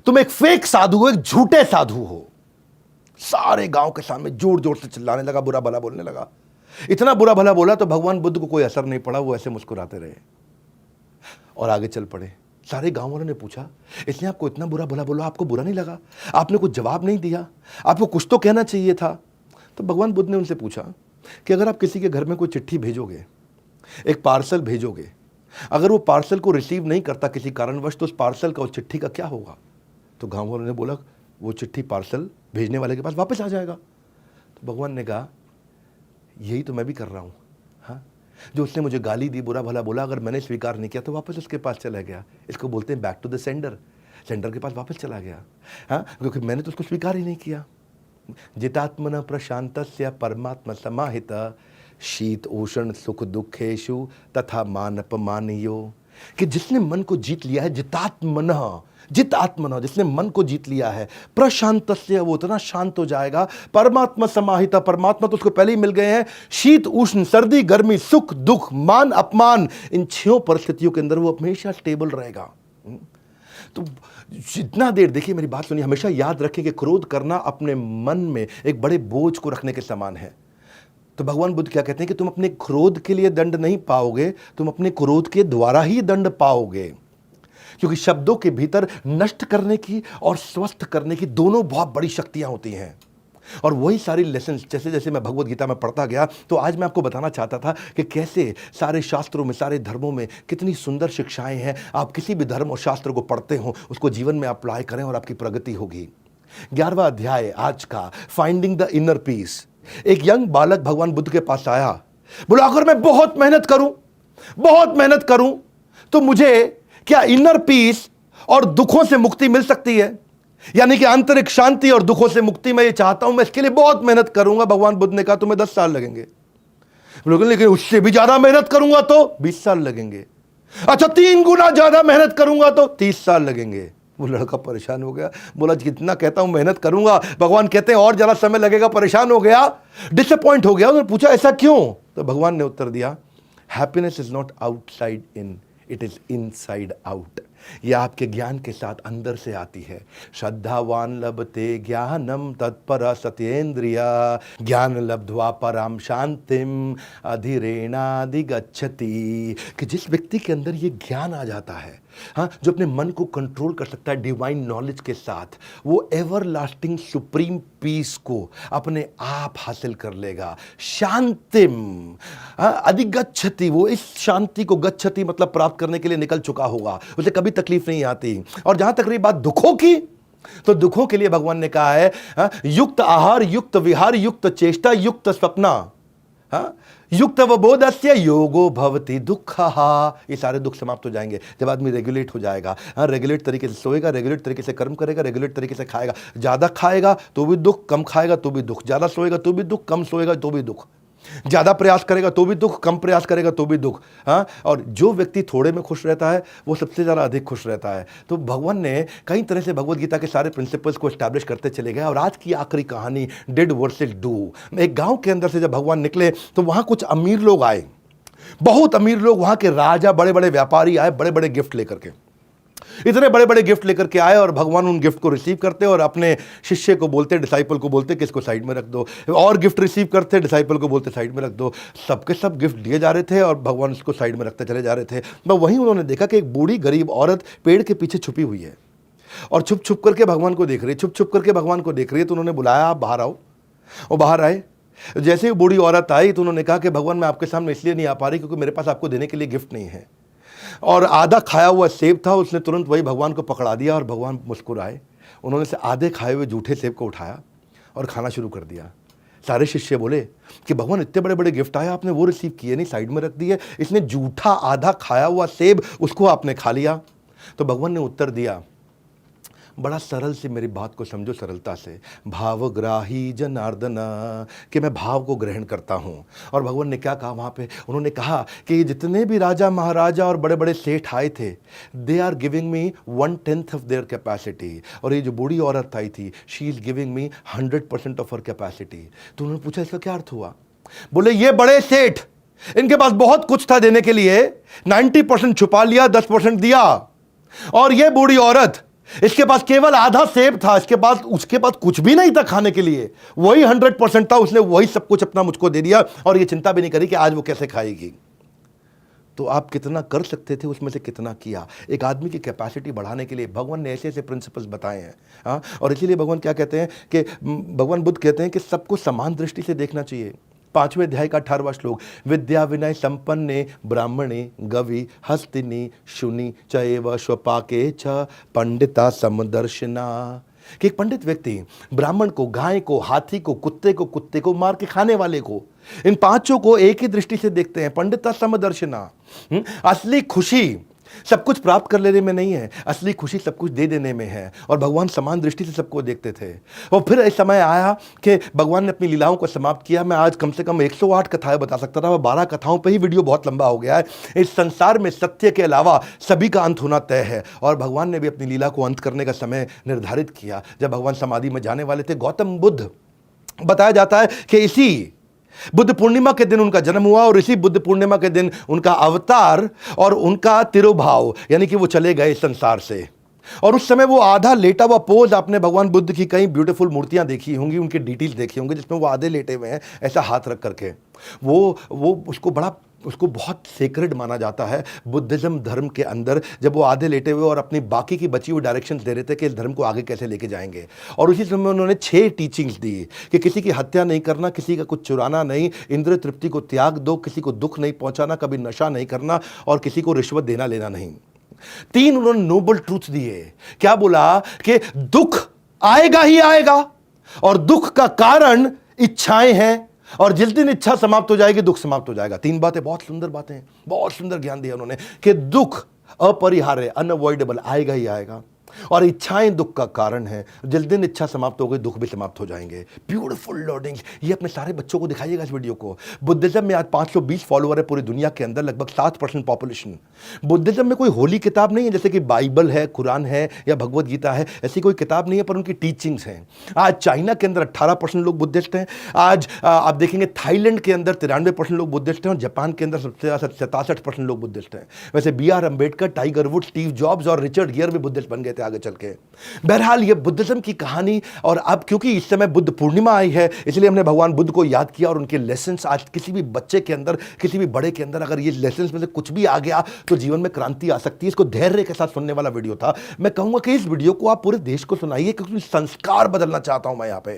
[SPEAKER 1] तुम एक फेक साधु हो, एक झूठे साधु हो। सारे गांव के सामने जोर जोर से चिल्लाने लगा, बुरा भला बोलने लगा। इतना बुरा भला बोला तो भगवान बुद्ध को कोई असर नहीं पड़ा, वो ऐसे मुस्कुराते रहे और आगे चल पड़े। सारे गांव वालों ने पूछा, इसने आपको इतना बुरा भला बोला, आपको बुरा नहीं लगा? आपने कुछ जवाब नहीं दिया, आपको कुछ तो कहना चाहिए था। तो भगवान बुद्ध ने उनसे पूछा कि अगर आप किसी के घर में कोई चिट्ठी भेजोगे, एक पार्सल भेजोगे, अगर वो पार्सल को रिसीव नहीं करता किसी कारणवश, तो उस पार्सल का, उस चिट्ठी का क्या होगा? तो गांव वालों ने बोला, वो चिट्ठी पार्सल भेजने वाले के पास वापस आ जाएगा। तो भगवान ने कहा, यही तो मैं भी कर रहा हूं। हाँ, जो उसने मुझे गाली दी, बुरा भला बोला, अगर मैंने स्वीकार नहीं किया तो वापस उसके पास चला गया। इसको बोलते हैं back to the sender. Sender के पास वापस चला गया। हाँ, क्योंकि मैंने तो उसको स्वीकार ही नहीं किया। जितात्मन प्रशांतस्य परमात्मा समाहित शीत उष्ण सुख दुखेशु तथा मान अपमानियो। कि जिसने मन को जीत लिया है, जितात्मन, जिसने मन को जीत लिया है, प्रशांतस्य, वो इतना शांत हो जाएगा। परमात्मा समाहिता, परमात्मा तो उसको पहले ही मिल गए हैं। शीत उष्ण, सर्दी गर्मी, सुख दुख, मान अपमान, इन 6 परिस्थितियों के अंदर वो हमेशा स्टेबल रहेगा। तो जितना देर, देखिए मेरी बात सुनिए, हमेशा याद रखें कि क्रोध करना अपने मन में एक बड़े बोझ को रखने के समान है। तो भगवान बुद्ध क्या कहते हैं कि तुम अपने क्रोध के लिए दंड नहीं पाओगे, तुम अपने क्रोध के द्वारा ही दंड पाओगे। क्योंकि शब्दों के भीतर नष्ट करने की और स्वस्थ करने की दोनों बहुत बड़ी शक्तियां होती हैं। और वही सारी लेसन्स जैसे जैसे मैं भगवत गीता में पढ़ता गया, तो आज मैं आपको बताना चाहता था कि कैसे सारे शास्त्रों में, सारे धर्मों में कितनी सुंदर शिक्षाएं हैं। आप किसी भी धर्म और शास्त्र को पढ़ते हो, उसको जीवन में अप्लाई करें और आपकी प्रगति होगी। 11वां अध्याय आज का, फाइंडिंग द इनर पीस। एक यंग बालक भगवान बुद्ध के पास आया, बोला अगर मैं बहुत मेहनत करूं तो मुझे क्या इनर पीस और दुखों से मुक्ति मिल सकती है? यानी कि आंतरिक शांति और दुखों से मुक्ति मैं ये चाहता हूं, मैं इसके लिए बहुत मेहनत करूंगा। भगवान बुद्ध ने कहा तुम्हें 10 साल लगेंगे। लेकिन उससे भी ज्यादा मेहनत करूंगा तो 20 साल लगेंगे। अच्छा, 3 गुना ज्यादा मेहनत करूंगा तो 30 साल लगेंगे। वो लड़का परेशान हो गया, बोला जितना कहता हूं मेहनत करूंगा, भगवान कहते हैं और ज्यादा समय लगेगा। परेशान हो गया, डिसअपॉइंट हो गया। उन्होंने पूछा ऐसा क्यों? तो भगवान ने उत्तर दिया, happiness is not outside in, it is inside out. यह आपके ज्ञान के साथ अंदर से आती है। श्रद्धावान लभते ज्ञानम तत्पर सत्येंद्रिया ज्ञान लब्ध्वा पराम शांतिम अधिरेणाधिगच्छति। कि जिस व्यक्ति के अंदर ये ज्ञान आ जाता है, हाँ, जो अपने मन को कंट्रोल कर सकता है डिवाइन नॉलेज के साथ, वो एवर लास्टिंग सुप्रीम पीस को अपने आप हासिल कर लेगा। शांतिम अधिगच्छति, वो इस शांति को, गच्छति मतलब प्राप्त करने के लिए निकल चुका होगा, उसे कभी तकलीफ नहीं आती। और जहां तक रही बात दुखों की, तो दुखों के लिए भगवान ने कहा है युक्त आहार, युक्त विहार, युक्त चेष्टा, युक्त स्वप्ना, युक्त अवबोधस्य योगो भवति दुःखः। ये सारे दुख समाप्त हो जाएंगे जब आदमी रेगुलेट हो जाएगा। रेगुलेट तरीके से सोएगा, रेगुलेट तरीके से कर्म करेगा, रेगुलेट तरीके से खाएगा। ज्यादा खाएगा तो भी दुख, कम खाएगा तो भी दुख। ज्यादा सोएगा तो भी दुख, कम सोएगा तो भी दुख। ज्यादा प्रयास करेगा तो भी दुख, कम प्रयास करेगा तो भी दुख। हाँ, और जो व्यक्ति थोड़े में खुश रहता है वो सबसे ज्यादा अधिक खुश रहता है। तो भगवान ने कई तरह से भगवत गीता के सारे प्रिंसिपल्स को एस्टैब्लिश करते चले गए। और आज की आखिरी कहानी, डिड वर्सेस डू। एक गांव के अंदर से जब भगवान निकले तो वहां कुछ अमीर लोग आए, बहुत अमीर लोग, वहां के राजा, बड़े बड़े व्यापारी आए, बड़े बड़े गिफ्ट लेकर के। इतने बड़े बड़े गिफ्ट लेकर के आए और भगवान उन गिफ्ट को रिसीव करते और अपने शिष्य को बोलते, डिसाइपल को बोलते कि इसको साइड में रख दो। और गिफ्ट रिसीव करते, डिसाइपल को बोलते साइड में रख दो। सबके सब गिफ्ट दिए जा रहे थे और भगवान उसको साइड में रखते चले जा रहे थे। तो वहीं उन्होंने देखा कि एक बूढ़ी गरीब औरत पेड़ के पीछे छुपी हुई है और छुप छुप करके भगवान को देख रही है, छुप छुप करके भगवान को देख रही है। तो उन्होंने बुलाया, आप बाहर आओ। और बाहर आए। जैसे ही बूढ़ी औरत आई तो उन्होंने कहा कि भगवान मैं आपके सामने इसलिए नहीं आ पा रही क्योंकि मेरे पास आपको देने के लिए गिफ्ट नहीं है। और आधा खाया हुआ सेब था, उसने तुरंत वही भगवान को पकड़ा दिया और भगवान मुस्कुराए। उन्होंने से आधे खाए हुए जूठे सेब को उठाया और खाना शुरू कर दिया। सारे शिष्य बोले कि भगवान इतने बड़े बड़े गिफ्ट आए, आपने वो रिसीव किए नहीं, साइड में रख दिए। इसने जूठा आधा खाया हुआ सेब, उसको आपने खा लिया। तो भगवान ने उत्तर दिया, बड़ा सरल से मेरी बात को समझो सरलता से। भावग्राही जनार्दन, कि मैं भाव को ग्रहण करता हूँ। और भगवान ने क्या कहा वहाँ पे? उन्होंने कहा कि जितने भी राजा महाराजा और बड़े बड़े सेठ आए थे, they are giving me 1/10 of their capacity. और ये जो बूढ़ी औरत आई थी, she is giving me 100% of her capacity. तो उन्होंने पूछा इसका क्या अर्थ हुआ? बोले ये बड़े सेठ, इनके पास बहुत कुछ था देने के लिए, 90% छुपा लिया, 10% दिया। और ये बूढ़ी औरत, इसके पास केवल आधा सेब था, उसके पास कुछ भी नहीं था खाने के लिए, वही 100% था, उसने वही सब कुछ अपना मुझको दे दिया और ये चिंता भी नहीं करी कि आज वो कैसे खाएगी। तो आप कितना कर सकते थे, उसमें से कितना किया। एक आदमी की कैपेसिटी बढ़ाने के लिए भगवान ने ऐसे ऐसे प्रिंसिपल्स बताए हैं। हाँ, और इसीलिए भगवान क्या कहते हैं कि भगवान बुद्ध कहते हैं कि सबको समान दृष्टि से देखना चाहिए। 5वें अध्याय का 18वां श्लोक, विद्या विनय संपन्ने ब्राह्मणे गवि हस्तिनी शुनि चैव स्वपाके च पंडिता समदर्शिना। कि एक पंडित व्यक्ति ब्राह्मण को, गाय को, हाथी को, कुत्ते को मार के खाने वाले को, इन पांचों को एक ही दृष्टि से देखते हैं, पंडिता समदर्शिना। असली खुशी सब कुछ प्राप्त कर लेने में नहीं है, असली खुशी सब कुछ दे देने में है। और भगवान समान दृष्टि से सबको देखते थे। और फिर इस समय आया कि भगवान ने अपनी लीलाओं को समाप्त किया। मैं आज कम से कम 108 कथाएं बता सकता था, 12 कथाओं पे ही वीडियो बहुत लंबा हो गया है। इस संसार में सत्य के अलावा सभी का अंत होना तय है। और भगवान ने भी अपनी लीला को अंत करने का समय निर्धारित किया जब भगवान समाधि में जाने वाले थे। गौतम बुद्ध, बताया जाता है कि इसी बुद्ध पूर्णिमा के दिन उनका जन्म हुआ और इसी बुद्ध पूर्णिमा के दिन उनका अवतार और उनका तिरुभाव, यानी कि वो चले गए संसार से। और उस समय वो आधा लेटा हुआ पोज, आपने भगवान बुद्ध की कई ब्यूटीफुल मूर्तियां देखी होंगी, उनके डिटेल्स देखी होंगे जिसमें वो आधे लेटे हुए हैं ऐसा हाथ रख करके। वो उसको बहुत सेक्रेड माना जाता है बुद्धिज्म धर्म के अंदर, जब वो आधे लेटे हुए और अपनी बाकी की बची हुई डायरेक्शंस दे रहे थे कि इस धर्म को आगे कैसे लेके जाएंगे। और उसी समय उन्होंने 6 टीचिंग्स दी कि किसी की हत्या नहीं करना, किसी का कुछ चुराना नहीं, इंद्रिय तृप्ति को त्याग दो, किसी को दुख नहीं पहुंचाना, कभी नशा नहीं करना और किसी को रिश्वत देना लेना नहीं। 3 उन्होंने नोबल ट्रूथ दिए। क्या बोला कि दुख आएगा ही आएगा और दुख का कारण इच्छाएं हैं, और जिस दिन इच्छा समाप्त हो जाएगी दुख समाप्त हो जाएगा। 3 बातें, बहुत सुंदर बातें, बहुत सुंदर ज्ञान दिया उन्होंने कि दुख अपरिहार्य, अनअवॉइडेबल, आएगा ही आएगा, और इच्छाएं दुख का कारण है। जिस दिन इच्छा समाप्त हो गई दुख भी समाप्त हो जाएंगे। ब्यूटीफुल लर्निंग्स, ये अपने सारे बच्चों को दिखाइएगा इस वीडियो को। बुद्धिज्म में आज 520 फॉलोअर है पूरी दुनिया के अंदर, लगभग 7% पॉपुलेशन। बुद्धिज्म में कोई होली किताब नहीं है जैसे कि बाइबल है, कुरान है या भगवत गीता है, ऐसी कोई किताब नहीं है, पर उनकी टीचिंग्स हैं। आज चाइना के अंदर 18% लोग बुद्धिस्ट हैं। आज आप देखेंगे थाईलैंड के अंदर 93% लोग बुद्धिस्ट हैं और जापान के अंदर सबसे ज़्यादा 67% लोग बुद्धिस्ट हैं। वैसे BR Ambedkar, tiger would, Steve jobs और रिचर्ड गियर भी बुद्धिस्ट बन गए थे आगे चल के। बहरहाल ये बुद्धिज्म की कहानी। और अब क्योंकि इस समय बुद्ध पूर्णिमा आई है, इसलिए हमने भगवान बुद्ध को याद किया और उनके लेसन्स। आज किसी भी बच्चे के अंदर, किसी भी बड़े के अंदर अगर ये लेसन्स में से कुछ भी आ गया तो जीवन में क्रांति आ सकती है। इसको धैर्य के साथ सुनने वाला वीडियो था। मैं कहूंगा कि इस वीडियो को आप पूरे देश को सुनाइए, क्योंकि संस्कार बदलना चाहता हूं मैं यहाँ पे,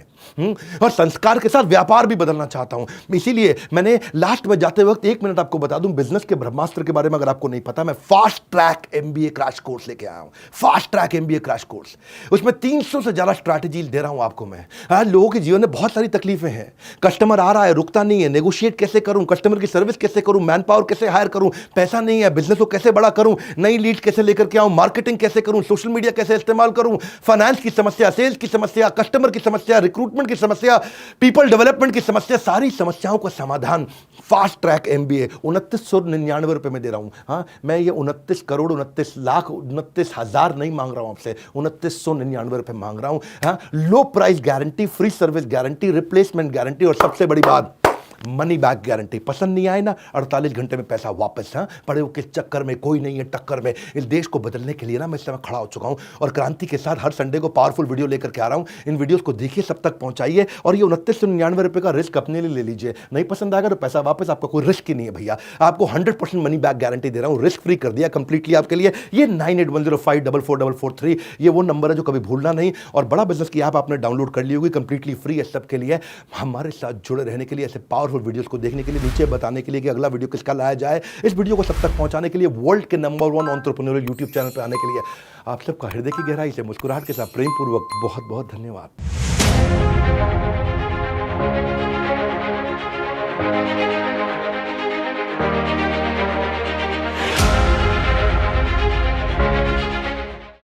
[SPEAKER 1] और संस्कार के साथ व्यापार भी बदलना चाहता हूं। इसीलिए मैंने लास्ट में जाते वक्त 1 मिनट आपको बता दूं, बिजनेस के ब्रह्मास्त्र के बारे में अगर आपको नहीं पता, मैं fast track MBA crash course लेके आया हूं। Fast track MBA crash course, उसमें 300 से ज्यादा स्ट्रैटेजी दे रहा हूं आपको मैं। आज लोगों के जीवन में बहुत सारी तकलीफें हैं। कस्टमर आ रहा है, रुकता नहीं है, नेगोशिएट कैसे करूं, कस्टमर की सर्विस कैसे करूं, मैन पावर कैसे हायर करूं, पैसा नहीं है, बिजनेस को कैसे बड़ा करूं, नई लीड कैसे लेकर के आऊं, मार्केटिंग कैसे करूं, सोशल मीडिया कैसे इस्तेमाल करूं, फाइनेंस की समस्या, सेल्स की समस्या, कस्टमर की समस्या, रिक्रूटमेंट की समस्या, पीपल डेवलपमेंट की समस्या, सारी समस्याओं का समाधान फास्ट ट्रैक MBA 2999 रुपए में दे रहा हूं। हाँ, मैं ये 29 करोड़ 29 लाख 29 हजार नहीं मांग रहा हूं आपसे, 2999 रुपए मांग रहा हूं। हाँ, लो price guarantee, free service guarantee, replacement guarantee, और सबसे बड़ी बात मनी बैक गारंटी। पसंद नहीं आए ना, 48 घंटे में पैसा वापस। हाँ, पड़े हो किस चक्कर में, कोई नहीं है टक्कर में। इस देश को बदलने के लिए ना मैं इस समय खड़ा हो चुका हूं और क्रांति के साथ हर संडे को पावरफुल वीडियो लेकर के आ रहा हूं। इन वीडियोस को देखिए, सब तक पहुंचाइए, और ये 2999 रुपए का रिस्क अपने लिए ले लीजिए। नहीं पसंद आएगा तो पैसा वापस, आपका कोई रिस्क ही नहीं है भैया। आपको 100% मनी बैक गारंटी दे रहा हूं, रिस्क फ्री कर दिया कंप्लीटली आपके लिए। ये 9810544443 ये वो नंबर है जो कभी भूलना नहीं। और बड़ा बिजनेस की ऐप आपने डाउनलोड कर ली होगी, कंप्लीटली फ्री है सबके लिए। हमारे साथ जुड़े रहने के लिए, ऐसे पावरफुल वीडियोस को देखने के लिए, नीचे बताने के लिए कि अगला वीडियो किसका लाया जाए, इस वीडियो को सब तक पहुंचाने के लिए, वर्ल्ड के नंबर 1 एंटरप्रेन्योरियल यूट्यूब चैनल पर आने के लिए आप सबका हृदय की गहराई से मुस्कुराहट के साथ प्रेम पूर्वक बहुत बहुत धन्यवाद।